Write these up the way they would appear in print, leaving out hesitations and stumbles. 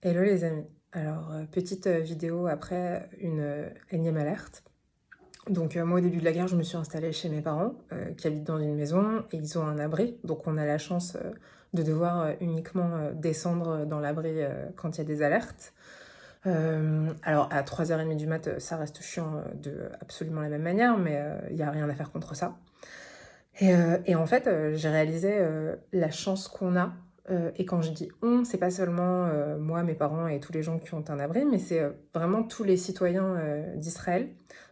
Hello les amis. Alors, petite vidéo après une énième alerte. Donc, moi au début de la guerre, je me suis installée chez mes parents qui habitent dans une maison et ils ont un abri. Donc, on a la chance de devoir uniquement descendre dans l'abri quand il y a des alertes. Alors, à 3h30 du mat, ça reste chiant de absolument la même manière, mais il n'y a rien à faire contre ça. Et en fait, j'ai réalisé la chance qu'on a. Et quand je dis on, c'est pas seulement moi, mes parents et tous les gens qui ont un abri, mais c'est vraiment tous les citoyens d'Israël,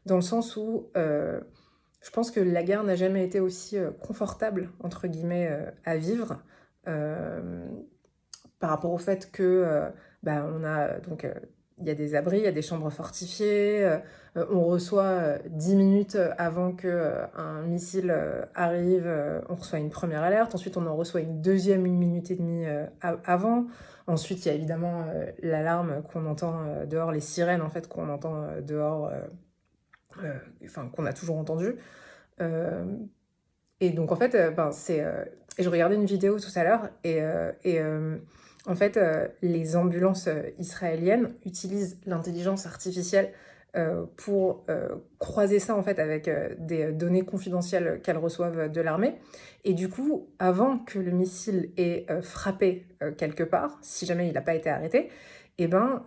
dans le sens où je pense que la guerre n'a jamais été aussi confortable, entre guillemets, à vivre, euh, par rapport au fait que bah, on a donc il y a des abris, il y a des chambres fortifiées, on reçoit 10 minutes avant que un missile arrive, on reçoit une première alerte, ensuite on en reçoit une deuxième 1 minute et demie avant. Ensuite, il y a évidemment l'alarme qu'on entend dehors, les sirènes en fait qu'on entend dehors, enfin qu'on a toujours entendu. Euh, et donc en fait, ben, et je regardais une vidéo tout à l'heure en fait, les ambulances israéliennes utilisent l'intelligence artificielle pour croiser ça en fait avec des données confidentielles qu'elles reçoivent de l'armée. Et du coup, avant que le missile ait frappé quelque part, si jamais il n'a pas été arrêté, eh ben,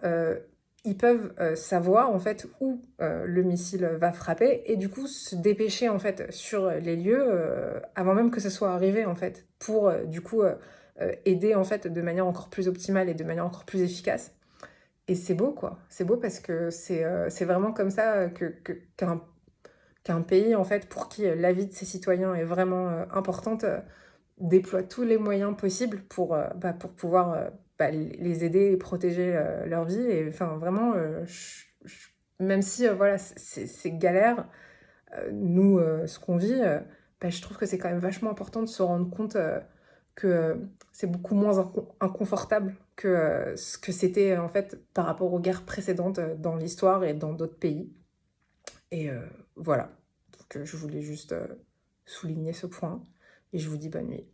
ils peuvent savoir en fait où le missile va frapper et du coup se dépêcher en fait sur les lieux avant même que ce soit arrivé en fait pour du coup aider en fait de manière encore plus optimale et de manière encore plus efficace. Et c'est beau quoi, c'est beau parce que c'est vraiment comme ça qu'un pays en fait pour qui la vie de ses citoyens est vraiment importante déploie tous les moyens possibles pour pouvoir bah, les aider et protéger leur vie. Et enfin, vraiment, même si voilà, c'est galère, nous, ce qu'on vit, bah, je trouve que c'est quand même vachement important de se rendre compte que c'est beaucoup moins inconfortable que ce que c'était en fait par rapport aux guerres précédentes dans l'histoire et dans d'autres pays. Et voilà. Donc je voulais juste souligner ce point et je vous dis bonne nuit.